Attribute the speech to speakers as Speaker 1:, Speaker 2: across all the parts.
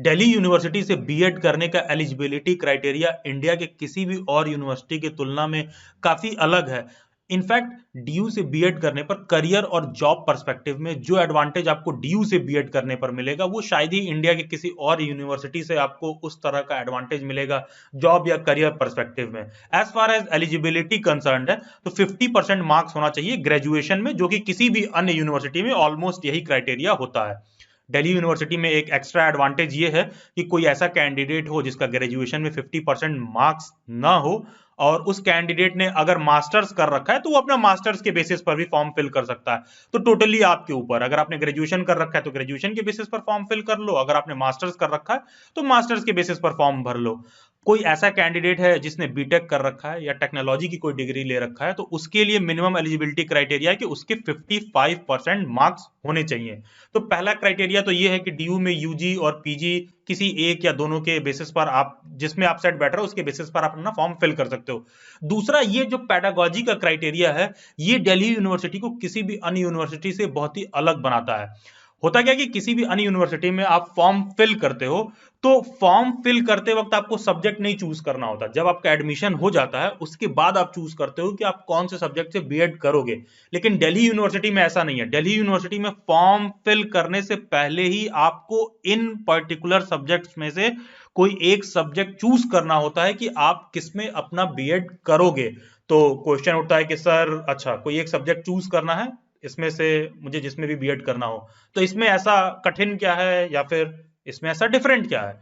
Speaker 1: Delhi university से BEd करने का एलिजिबिलिटी क्राइटेरिया इंडिया के किसी भी और यूनिवर्सिटी की तुलना में काफी अलग है। इनफैक्ट डीयू से बीएड करने पर करियर और जॉब पर्सपेक्टिव में जो एडवांटेज आपको डीयू से बीएड करने पर मिलेगा वो शायद ही इंडिया के किसी और यूनिवर्सिटी से आपको उस तरह का एडवांटेज मिलेगा जॉब या करियर पर्सपेक्टिव में। As far as eligibility concern है तो 50% मार्क्स होना चाहिए ग्रेजुएशन में, जो कि किसी भी अन्य यूनिवर्सिटी में ऑलमोस्ट यही क्राइटेरिया होता है। दिल्ली यूनिवर्सिटी में एक एक्स्ट्रा एडवांटेज ये है कि कोई ऐसा कैंडिडेट हो जिसका ग्रेजुएशन में 50% मार्क्स ना हो और उस कैंडिडेट ने अगर मास्टर्स कर रखा है तो वो अपना मास्टर्स के बेसिस पर भी फॉर्म फिल कर सकता है। तो टोटली आपके ऊपर, अगर आपने ग्रेजुएशन कर रखा है तो ग्रेजुएशन के बेसिस पर फॉर्म फिल कर लो, अगर आपने मास्टर्स कर रखा है तो मास्टर्स के बेसिस पर फॉर्म भर लो। कोई ऐसा कैंडिडेट है जिसने बीटेक कर रखा है या टेक्नोलॉजी की कोई डिग्री ले रखा है तो उसके लिए मिनिमम एलिजिबिलिटी क्राइटेरिया है कि उसके 55% मार्क्स होने चाहिए। तो पहला क्राइटेरिया तो ये है कि डीयू में यूजी और पीजी किसी एक या दोनों के बेसिस पर आप जिसमें आप सेट बैठ रहे हो उसके बेसिस पर आप अपना फॉर्म फिल कर सकते हो। दूसरा, ये जो पेडागोजी का क्राइटेरिया है ये दिल्ली यूनिवर्सिटी को किसी भी अन्य यूनिवर्सिटी से बहुत ही अलग बनाता है। होता क्या कि किसी भी अन्य यूनिवर्सिटी में आप फॉर्म फिल करते हो तो फॉर्म फिल करते वक्त आपको सब्जेक्ट नहीं चूज करना होता। जब आपका एडमिशन हो जाता है उसके बाद आप चूज करते हो कि आप कौन से सब्जेक्ट से बीएड करोगे। लेकिन दिल्ली यूनिवर्सिटी में ऐसा नहीं है। दिल्ली यूनिवर्सिटी में फॉर्म फिल करने से पहले ही आपको इन पर्टिकुलर सब्जेक्ट्स में से कोई एक सब्जेक्ट चूज करना होता है कि आप किसमें अपना बीएड करोगे। तो क्वेश्चन उठता है कि सर अच्छा कोई एक सब्जेक्ट चूज करना है इसमें से मुझे जिसमें भी बीएड करना हो, तो इसमें ऐसा कठिन क्या है या फिर इसमें ऐसा डिफरेंट क्या है।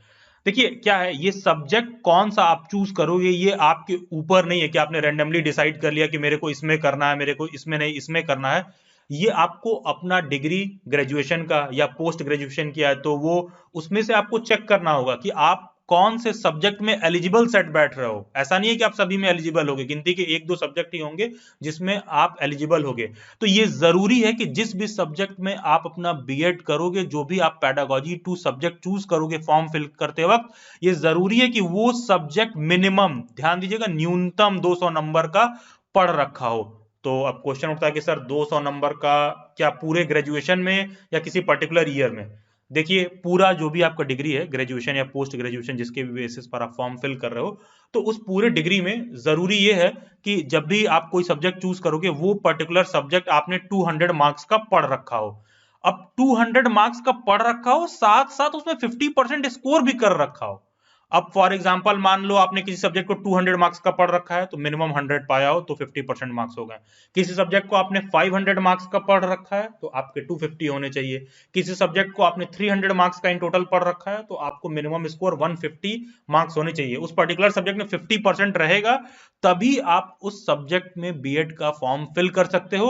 Speaker 1: देखिए क्या है, ये सब्जेक्ट कौन सा आप चूज करोगे ये आपके ऊपर नहीं है कि आपने रैंडमली डिसाइड कर लिया कि मेरे को इसमें करना है, मेरे को इसमें नहीं इसमें करना है। ये आपको अपना डिग्री ग्रेजुएशन का या पोस्ट ग्रेजुएशन किया है तो वो उसमें से आपको चेक करना होगा कि आप कौन से सब्जेक्ट में एलिजिबल सेट बैठ रहे हो। ऐसा नहीं है कि आप सभी में एलिजिबल होगे, गिनती के एक दो सब्जेक्ट ही होंगे जिसमें आप एलिजिबल होगे। तो ये जरूरी है कि जिस भी सब्जेक्ट में आप अपना बीएड करोगे, जो भी आप पेडागोजी 2 सब्जेक्ट चूज करोगे फॉर्म फिल करते वक्त, ये जरूरी है कि वो सब्जेक्ट मिनिमम, ध्यान दीजिएगा, न्यूनतम 200 नंबर का पढ़ रखा हो। तो अब क्वेश्चन उठता है कि सर 200 नंबर का क्या पूरे ग्रेजुएशन में या किसी पर्टिकुलर ईयर में। देखिए पूरा जो भी आपका डिग्री है, ग्रेजुएशन या पोस्ट ग्रेजुएशन, जिसके भी बेसिस पर आप फॉर्म फिल कर रहे हो, तो उस पूरे डिग्री में जरूरी ये है कि जब भी आप कोई सब्जेक्ट चूज करोगे वो पर्टिकुलर सब्जेक्ट आपने 200 मार्क्स का पढ़ रखा हो। अब 200 मार्क्स का पढ़ रखा हो, साथ साथ उसमें 50% स्कोर भी कर रखा हो। अब फॉर एग्जांपल मान लो आपने किसी सब्जेक्ट को 200 मार्क्स का पढ़ रखा है तो मिनिमम 100 पाया हो तो 50% मार्क्स हो गए। किसी सब्जेक्ट को आपने 500 मार्क्स का पढ़ रखा है तो आपके 250 होने चाहिए। किसी सब्जेक्ट को आपने 300 मार्क्स का इन टोटल पढ़ रखा है तो आपको मिनिमम स्कोर 150 मार्क्स होने चाहिए। उस पर्टिकुलर सब्जेक्ट में 50% रहेगा तभी आप उस सब्जेक्ट में बीएड का फॉर्म फिल कर सकते हो।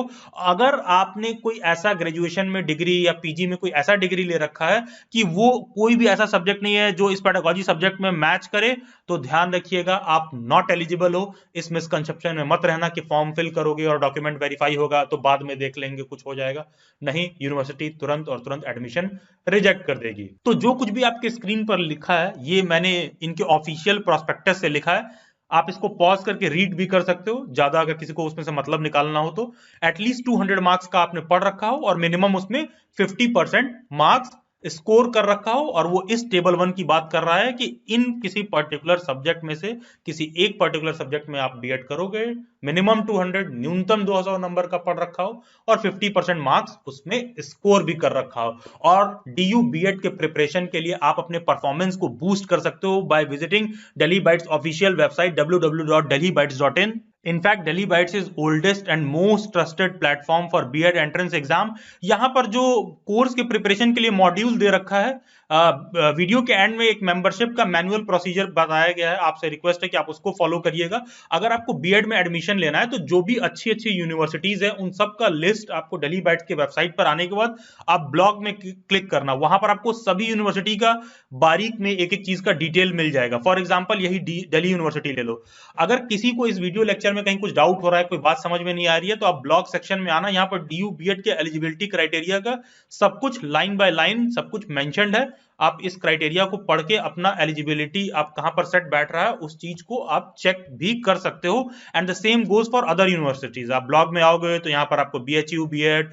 Speaker 1: अगर आपने कोई ऐसा ग्रेजुएशन में डिग्री या पीजी में कोई ऐसा डिग्री ले रखा है कि वो कोई भी ऐसा सब्जेक्ट नहीं है जो इस पेडागोजी सब्जेक्ट में मैच करे, तो ध्यान रखिएगा आप नॉट एलिजिबल हो। इस मिसकंसेप्शन में मत रहना कि फॉर्म फिल करोगे और डॉक्यूमेंट वेरीफाई होगा तो बाद में देख लेंगे कुछ हो जाएगा। नहीं, यूनिवर्सिटी तुरंत और तुरंत एडमिशन रिजेक्ट कर देगी। तो जो कुछ भी आपके स्क्रीन पर लिखा है ये मैंने इनके ऑफिशियल प्रोस्पेक्टस से लिखा है। आप इसको पॉज करके रीड भी कर सकते हो, ज्यादा अगर किसी को उसमें से मतलब निकालना हो तो। एटलीस्ट 200 मार्क्स का आपने पढ़ रखा हो और मिनिमम उसमें 50% मार्क्स स्कोर कर रखा हो। और वो इस टेबल 1 की बात कर रहा है कि इन किसी पर्टिकुलर सब्जेक्ट में से किसी एक पर्टिकुलर सब्जेक्ट में आप बीएड करोगे, मिनिमम 200, न्यूनतम 200 नंबर का पढ़ रखा हो और 50% मार्क्स उसमें स्कोर भी कर रखा हो। और डीयू बीएड के प्रिपरेशन के लिए आप अपने परफॉर्मेंस को बूस्ट कर सकते हो by visiting Delhi bytes official website www.delhibytes.in। In fact, Delhi Bytes is oldest and most trusted platform for B.Ed entrance exam। यहाँ पर जो कोर्स के प्रिपरेशन के लिए मॉड्यूल दे रखा है, वीडियो के एंड में एक मेंबरशिप का मैनुअल प्रोसीजर बताया गया है। आपसे रिक्वेस्ट है कि आप उसको फॉलो करिएगा। अगर आपको बीएड में एडमिशन लेना है तो जो भी अच्छी अच्छी यूनिवर्सिटीज है उन सब का लिस्ट आपको दिल्ली बाइट्स के वेबसाइट पर आने के बाद आप ब्लॉग में क्लिक करना, वहां पर आपको सभी यूनिवर्सिटी का बारीक में एक एक चीज का डिटेल मिल जाएगा। फॉर एग्जाम्पल यही दिल्ली यूनिवर्सिटी ले लो। अगर किसी को इस वीडियो लेक्चर में कहीं कुछ डाउट हो रहा है, कोई बात समझ में नहीं आ रही है, तो आप ब्लॉग सेक्शन में आना, यहाँ पर डीयू बीएड के एलिजिबिलिटी क्राइटेरिया का सब कुछ लाइन बाय लाइन सब कुछ मेंशन्ड है। आप इस क्राइटेरिया को पढ़ के अपना एलिजिबिलिटी आप कहां पर सेट बैठ रहा है उस चीज को आप चेक भी कर सकते हो। And the same goes for other universities. आप ब्लॉग में आओगे तो यहाँ पर आपको BHU बीएड,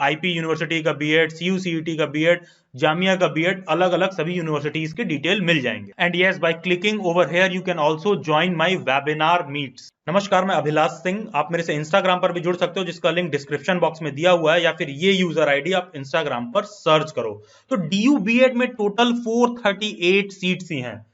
Speaker 1: IP यूनिवर्सिटी का बीएड, CUCET का बीएड, जामिया का बीएड, अलग अलग सभी यूनिवर्सिटीज के डिटेल मिल जाएंगे। And yes, by clicking over here you can also join my webinar meets. नमस्कार, मैं अभिलाष सिंह। आप मेरे से इंस्टाग्राम पर भी जुड़ सकते हो जिसका लिंक डिस्क्रिप्शन बॉक्स में दिया हुआ है, या फिर ये यूजर आईडी आप इंस्टाग्राम पर सर्च करो। तो DU बीएड में टोटल 438 सीट्स ही हैं।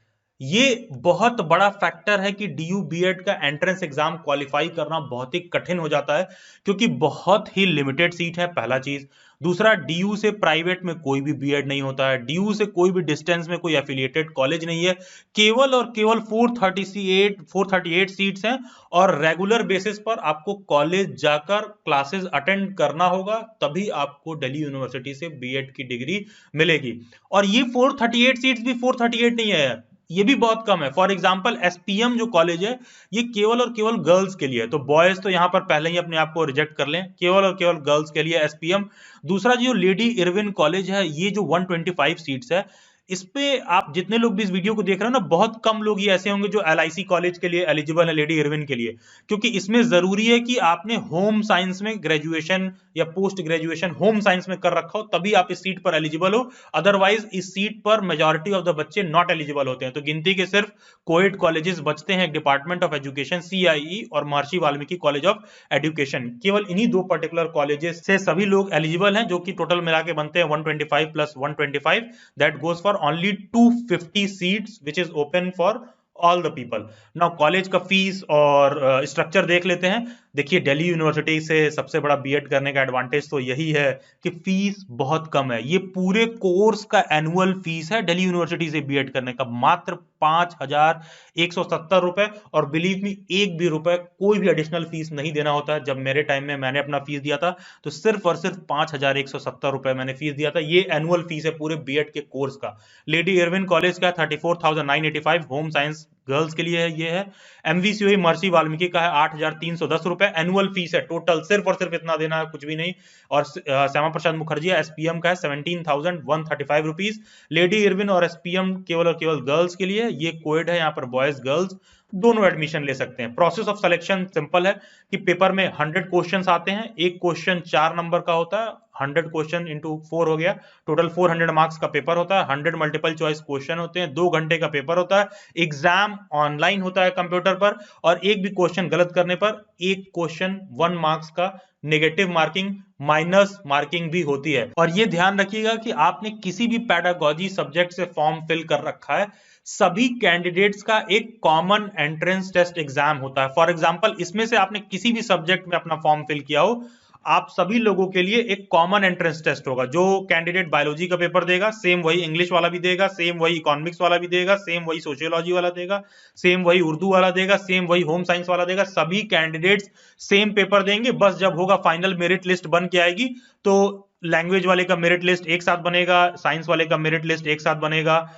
Speaker 1: ये बहुत बड़ा फैक्टर है कि DU बीएड का एंट्रेंस एग्जाम क्वालिफाई करना बहुत ही कठिन हो जाता है, क्योंकि बहुत ही लिमिटेड सीट है, पहला चीज। दूसरा, DU से प्राइवेट में कोई भी बीएड नहीं होता है, DU से कोई भी डिस्टेंस में कोई एफिलिएटेड कॉलेज नहीं है। केवल और केवल 438 सीट्स हैं, और रेगुलर बेसिस पर आपको कॉलेज जाकर क्लासेस अटेंड करना होगा, तभी आपको दिल्ली यूनिवर्सिटी से बीएड की डिग्री मिलेगी। और ये 438 सीट्स भी 438 नहीं है, ये भी बहुत कम है। फॉर एग्जाम्पल SPM जो कॉलेज है, ये केवल और केवल गर्ल्स के लिए है, तो बॉयज तो यहां पर पहले ही अपने आप को रिजेक्ट कर लें, केवल और केवल गर्ल्स के लिए SPM। दूसरा, जो लेडी इरविन कॉलेज है, ये जो 125 सीट्स है, इस पे आप जितने लोग भी इस वीडियो को देख रहे हो ना, बहुत कम लोग ये ऐसे होंगे जो LIC कॉलेज के लिए एलिजिबल है, लेडी इरविन के लिए, क्योंकि इसमें जरूरी है कि आपने होम साइंस में ग्रेजुएशन या पोस्ट ग्रेजुएशन होम साइंस में कर रखा हो, तभी आप इस सीट पर एलिजिबल हो। अदरवाइज इस सीट पर मेजॉरिटी ऑफ द बच्चे नॉट एलिजिबल होते हैं। तो गिनती के सिर्फ कोएड कॉलेजेस बचते हैं, डिपार्टमेंट ऑफ एजुकेशन CIE और महर्षि वाल्मीकि कॉलेज ऑफ एजुकेशन। केवल इन्हीं दो पर्टिकुलर कॉलेजेस से सभी लोग एलिजिबल हैं, जो कि टोटल मिला के बनते हैं 125 plus 125, that goes for only 250 seats which is open for all the people. Now college का फीस और स्ट्रक्चर देख लेते हैं। देखिए, दिल्ली यूनिवर्सिटी से सबसे बड़ा बीएड करने का एडवांटेज तो यही है कि फीस बहुत कम है। ये पूरे कोर्स का एनुअल फीस है दिल्ली यूनिवर्सिटी से बीएड करने का, मात्र 5,170 रुपए। और बिलीव मी, एक भी रुपए कोई भी एडिशनल फीस नहीं देना होता है। जब मेरे टाइम में मैंने अपना फीस दिया था तो सिर्फ और सिर्फ 5,170 रुपए मैंने फीस दिया था। ये एनुअल फीस है पूरे बीएड के कोर्स का। लेडी इरविन कॉलेज का 34,985 होम साइंस गर्ल्स के लिए है, ये है। MVCOE महर्षि वाल्मीकि का है 8,310 रुपए एनुअल फीस है टोटल, सिर्फ और सिर्फ इतना देना है, कुछ भी नहीं। और श्यामा प्रसाद मुखर्जी SPM का है 17,135 रुपीज। लेडी इरविन और SPM केवल और केवल गर्ल्स के लिए, ये कोएड है, यहाँ पर बॉयज गर्ल्स दोनों एडमिशन ले सकते हैं। प्रोसेस ऑफ सिलेक्शन सिंपल है कि पेपर में 100 क्वेश्चंस आते हैं, एक क्वेश्चन 4 नंबर का होता है, 100 क्वेश्चन इंटू 4 हो गया, टोटल 400 मार्क्स का पेपर होता है। 100 मल्टीपल चॉइस क्वेश्चन होते हैं, 2 घंटे का पेपर होता है। एग्जाम ऑनलाइन होता है कंप्यूटर पर, और एक भी क्वेश्चन गलत करने पर एक क्वेश्चन 1 मार्क्स का नेगेटिव मार्किंग, माइनस मार्किंग भी होती है। और ये ध्यान रखिएगा कि आपने किसी भी पेडागोजी सब्जेक्ट से फॉर्म फिल कर रखा है, सभी कैंडिडेट्स का एक कॉमन एंट्रेंस टेस्ट एग्जाम होता है। फॉर एग्जांपल, इसमें से आपने किसी भी सब्जेक्ट में अपना फॉर्म फिल किया हो, आप सभी लोगों के लिए एक कॉमन एंट्रेंस टेस्ट होगा। जो कैंडिडेट बायोलॉजी का पेपर देगा, सेम वही इंग्लिश वाला भी देगा, सेम वही इकोनॉमिक्स वाला भी देगा, सेम वही सोशियोलॉजी वाला देगा, सेम वही उर्दू वाला देगा, सेम वही होम साइंस वाला देगा। सभी कैंडिडेट्स सेम पेपर देंगे। बस जब होगा फाइनल मेरिट लिस्ट बन के आएगी, तो लैंग्वेज वाले का मेरिट लिस्ट एक साथ बनेगा, साइंस वाले का मेरिट लिस्ट एक साथ बनेगा,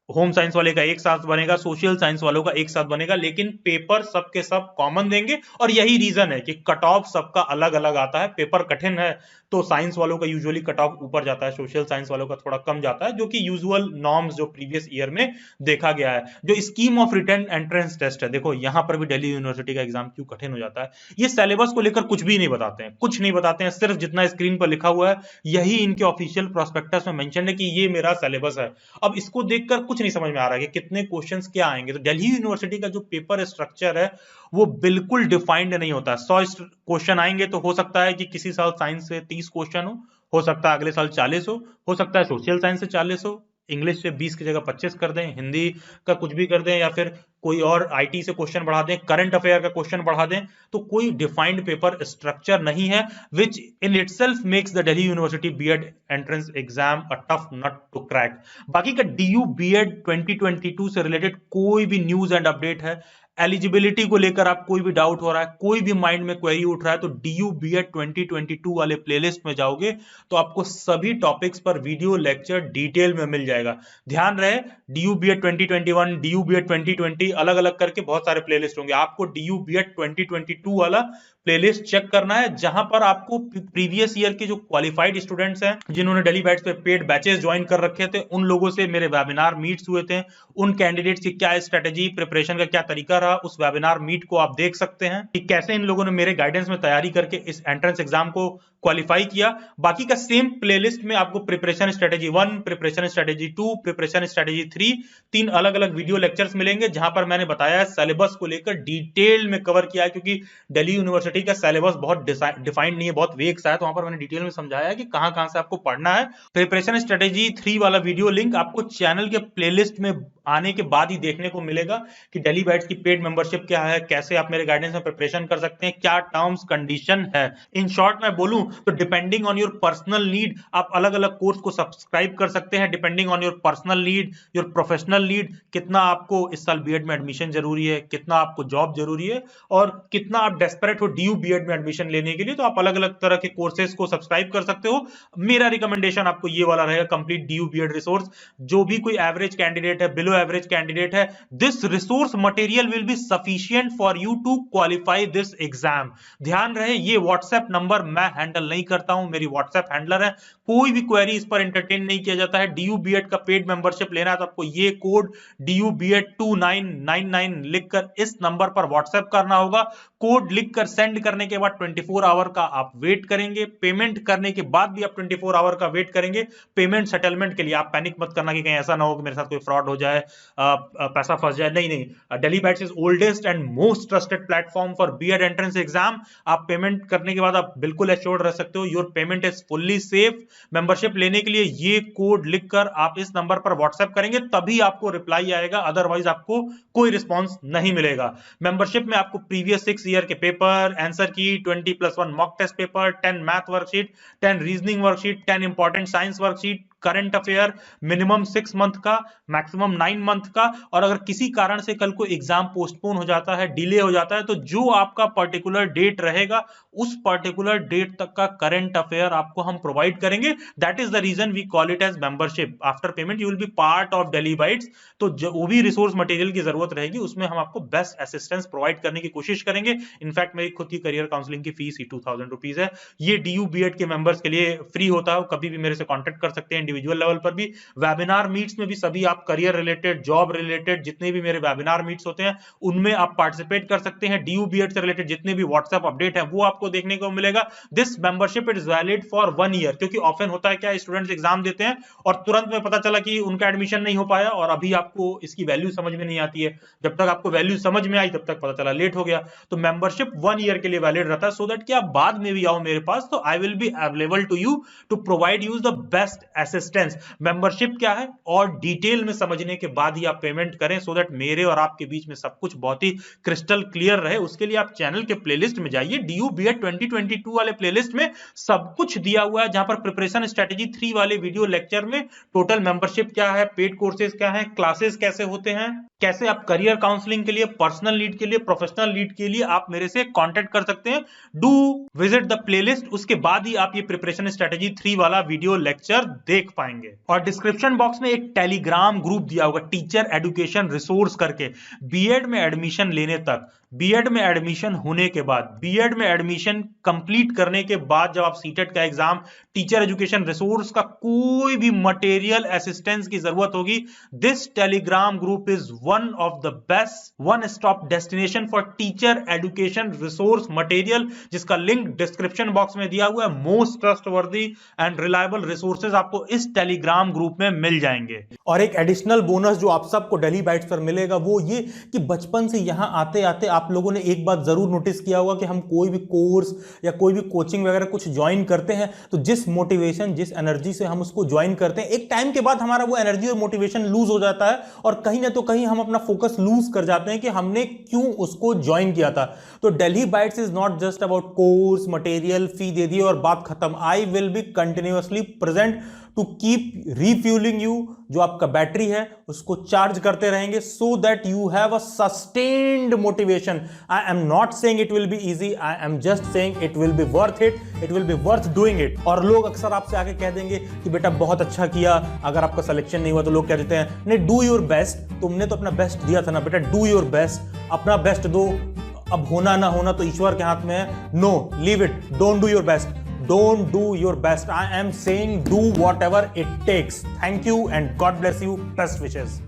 Speaker 1: होम साइंस वाले का एक साथ बनेगा, सोशल साइंस वालों का एक साथ बनेगा, लेकिन पेपर सबके सब कॉमन देंगे। और यही रीजन है कि कट ऑफ सबका अलग अलग आता है। पेपर कठिन है तो साइंस वालों का यूजुअली कट ऑफ ऊपर जाता है, सोशल साइंस वालों का थोड़ा कम जाता है, जो कि यूजुअल नॉर्म्स जो प्रीवियस ईयर में देखा गया है। जो scheme of written entrance test है, देखो यहां पर भी दिल्ली यूनिवर्सिटी का एग्जाम क्यों कठिन हो जाता है। ये सिलेबस को लेकर कुछ भी नहीं बताते हैं, कुछ नहीं बताते हैं, सिर्फ जितना स्क्रीन पर लिखा हुआ है यही इनके ऑफिशियल प्रोस्पेक्टस में मेंशन है कि ये मेरा सिलेबस है। अब इसको देखकर कुछ नहीं समझ में आ रहा है कि कितने क्वेश्चंस क्या आएंगे। तो दिल्ली यूनिवर्सिटी का जो पेपर स्ट्रक्चर है वो बिल्कुल डिफाइंड नहीं होता। 100 क्वेश्चन आएंगे तो हो सकता है कि किसी साल साइंस से 30 क्वेश्चन हो सकता है अगले साल 40 हो सकता है सोशल साइंस से 40 हो, इंग्लिश से 20 की जगह 25 कर दें, हिंदी का कुछ भी कर दें, या फिर कोई और IT से क्वेश्चन बढ़ा दें, करंट अफेयर का क्वेश्चन बढ़ा दें। तो कोई डिफाइंड पेपर स्ट्रक्चर नहीं है, which in itself makes the Delhi University B Ed entrance exam a tough nut to crack. बाकी का DU बीएड 2022 से रिलेटेड कोई भी न्यूज एंड अपडेट है, एलिजिबिलिटी को लेकर आप कोई भी डाउट हो रहा है, कोई भी माइंड में क्वेरी उठ रहा है, तो DU BEd 2022 वाले प्लेलिस्ट में जाओगे तो आपको सभी टॉपिक्स पर वीडियो लेक्चर डिटेल में मिल जाएगा। ध्यान रहे, DU BEd 2021, DU BEd 2020 अलग अलग करके बहुत सारे प्लेलिस्ट होंगे। आपको DU BEd 2022 वाला प्लेलिस्ट चेक करना है, जहां पर आपको प्रीवियस ईयर के जो क्वालिफाइड स्टूडेंट्स हैं, जिन्होंने डेली बैच पे पेड बैचेस ज्वाइन कर रखे थे, उन लोगों से मेरे वेबिनार मीट्स हुए थे, उन कैंडिडेट्स की क्या स्ट्रेटेजी, प्रिपरेशन का क्या तरीका रहा, उस वेबिनार मीट को आप देख सकते हैं कि कैसे इन लोगों ने मेरे गाइडेंस में तैयारी करके इस एंट्रेंस एग्जाम को क्वालिफाई किया। बाकी का सेम प्लेलिस्ट में आपको preparation strategy 1, preparation strategy 2, preparation strategy 3, 3 अलग अलग वीडियो लेक्चर्स मिलेंगे, जहां पर मैंने बताया सिलेबस को लेकर डिटेल में कवर किया है, क्योंकि दिल्ली यूनिवर्सिटी का सिलेबस बहुत डिफाइंड नहीं है, बहुत वेग सा है, तो वहां पर मैंने डिटेल में समझाया है कि कहां कहां से आपको पढ़ना है। प्रिपरेशन स्ट्रेटेजी 3 वाला वीडियो लिंक आपको चैनल के प्लेलिस्ट में आने के बाद ही देखने को मिलेगा कि डेली बैच की पेड मेंबरशिप क्या है, कैसे आप मेरे गाइडेंस में प्रिपरेशन कर सकते हैं, क्या टर्म्स कंडीशन है। इन शॉर्ट मैं बोलूं तो depending on your personal need आप अलग अलग कोर्स को सब्सक्राइब कर सकते हैं, depending on your personal need, your professional need, कितना आपको इस साल बीएड में एडमिशन जरूरी है, कितना आपको जॉब जरूरी है, और कितना आप डेस्परेट हो DU BEd में एडमिशन लेने के लिए, तो आप अलग अलग तरह के कोर्सेज को सब्सक्राइब कर सकते हो। मेरा रिकमेंडेशन आपको ये वाला रहेगा, कंप्लीट DU BEd रिसोर्स। जो भी कोई एवरेज कैंडिडेट है, बिलो एवरेज कैंडिडेट है, this resource material will be sufficient for you to qualify this exam. ध्यान रहे, ये व्हाट्सएप नंबर मैं हैंडल नहीं करता हूं, मेरी व्हाट्सएप हैंडलर है, कोई भी क्वेरी इस पर एंटरटेन नहीं किया जाता है। DU BEd का पेड मेंबरशिप लेना है तो आपको ये कोड DU BEd 2999 लिखकर इस नंबर पर व्हाट्सएप करना होगा। कोड लिखकर सेंड करने के बाद 24 आवर का आप वेट करेंगे, पेमेंट करने के बाद भी आप 24 आवर का वेट करेंगे पेमेंट सेटलमेंट के लिए। आप पैनिक मत करना कि कहीं ऐसा ना हो कि मेरे साथ कोई फ्रॉड हो जाए, पैसा फंस जाए, नहीं नहीं। Daily batch is oldest and most trusted platform for B Ed entrance exam. आप पेमेंट करने के बाद आप बिल्कुल एश्योर्ड रह सकते हो, your payment is fully safe. Membership लेने के लिए ये कोड लिखकर आप इस नंबर पर व्हाट्सएप करेंगे तभी आपको रिप्लाई आएगा, अदरवाइज आपको कोई रिस्पॉन्स नहीं मिलेगा। मेंबरशिप में आपको प्रीवियस 6 ईयर के paper, answer key 20+1 mock test paper, 10 math worksheet, 10 reasoning worksheet, 10 important science worksheet, current affair, minimum 6 month का, मैक्सिमम 9 मंथ का, और अगर किसी कारण से कल को एग्जाम पोस्टपोन हो जाता है, डिले हो जाता है, तो जो आपका पर्टिकुलर डेट रहेगा उस पर्टिकुलर डेट तक का करंट अफेयर आपको हम प्रोवाइड करेंगे। That is the reason we call it as membership. After payment you will be part of daily bites. तो जो भी रिसोर्स मटेरियल की जरूरत रहेगी उसमें हम आपको बेस्ट असिस्टेंस प्रोवाइड करने की कोशिश करेंगे। इनफैक्ट मेरी खुद की करियर काउंसलिंग की फीस ही 2000 रुपीज है। ये DU BEd के मेंबर्स के लिए फ्री होता है, कभी भी मेरे से कॉन्टेक्ट कर सकते हैं इंडिविजुअल लेवल पर भी। वेबिनार मीट्स में भी सभी आप करियर रिलेटेड, जॉब रिलेटेड जितने भी मेरे वेबिनार मीट्स होते हैं उनमें आप पार्टिसिपेट कर सकते हैं। DU BEd से रिलेटेड जितने भी व्हाट्सएप अपडेट है वो आपको देखने को मिलेगा। This membership is valid for 1 year, क्योंकि ऑफन होता है क्या, स्टूडेंट्स एग्जाम देते हैं और तुरंत में पता चला कि उनका एडमिशन नहीं हो पाया और अभी आपको इसकी वैल्यू समझ में नहीं आती है। जब तक आपको वैल्यू समझ में आई तब तक पता चला लेट हो गया। तो मेंबरशिप 1 ईयर के लिए वैलिड रहता है, सो दैट कि आप बाद में भी आओ मेरे पास तो I will be available to you to provide you the best assistance. Membership क्या है और डिटेल में समझने के बाद ही आप पेमेंट करें, सो दैट मेरे और आपके बीच में सब कुछ बहुत ही क्रिस्टल क्लियर रहे। उसके लिए आप चैनल के प्लेलिस्ट में जाइए, DU BEd 2022 वाले प्लेलिस्ट में सब कुछ दिया हुआ है, जहां पर प्रिपरेशन स्ट्रेटेजी 3 वाले वीडियो लेक्चर में टोटल मेंबरशिप क्या है, पेड कोर्सेज क्या है, क्लासेस कैसे होते हैं, कैसे आप करियर काउंसलिंग के लिए, पर्सनल लीड के लिए, प्रोफेशनल लीड के लिए आप मेरे से कांटेक्ट कर सकते हैं। डू विजिट द प्लेलिस्ट, उसके बाद ही आप ये प्रिपरेशन स्ट्रेटेजी 3 वाला वीडियो लेक्चर देख पाएंगे। और डिस्क्रिप्शन बॉक्स में एक टेलीग्राम ग्रुप दिया होगा, टीचर एजुकेशन रिसोर्स करके। बीएड में एडमिशन लेने तक, बीएड में एडमिशन होने के बाद, बीएड में एडमिशन कंप्लीट करने के बाद जब आप सीटेट का एग्जाम, टीचर एजुकेशन रिसोर्स का कोई भी मटेरियल असिस्टेंस की जरूरत होगी, this Telegram group is one of the best one stop destination for teacher education resource material, जिसका लिंक डिस्क्रिप्शन बॉक्स में दिया हुआ है। Most trustworthy and reliable resources आपको इस टेलीग्राम ग्रुप में मिल जाएंगे। और एक एडिशनल बोनस जो आप सबको डेली बाइट्स पर मिलेगा वो ये कि बचपन से यहां आते आते आप लोगों ने एक बात जरूर नोटिस किया होगा कि हम कोई भी कोर्स या कोई भी कोचिंग वगैरह कुछ ज्वाइन करते हैं तो जिस मोटिवेशन, जिस एनर्जी से हम उसको ज्वाइन करते हैं, एक टाइम के बाद हमारा वो एनर्जी और मोटिवेशन लूज हो जाता है और कहीं ना तो कहीं हम अपना फोकस लूज कर जाते हैं कि हमने क्यों उसको ज्वाइन किया था। तो daily bites is not just about course material, fee दे दिए और बात खत्म। I will be continuously present
Speaker 2: to keep refuelling you, जो आपका बैटरी है उसको चार्ज करते रहेंगे, so that you have a sustained motivation. I am not saying it will be easy, I am just saying it will be worth it, it will be worth doing it. और लोग अक्सर आपसे आके कह देंगे कि बेटा बहुत अच्छा किया, अगर आपका सिलेक्शन नहीं हुआ तो लोग कह देते हैं नहीं डू योर बेस्ट, तुमने तो अपना बेस्ट दिया था ना बेटा, डू योर बेस्ट, अपना बेस्ट दो, अब होना ना होना तो ईश्वर के हाथ में है। No, leave it, don't do your best, don't do your best, I am saying do whatever it takes. Thank you and God bless you, best wishes.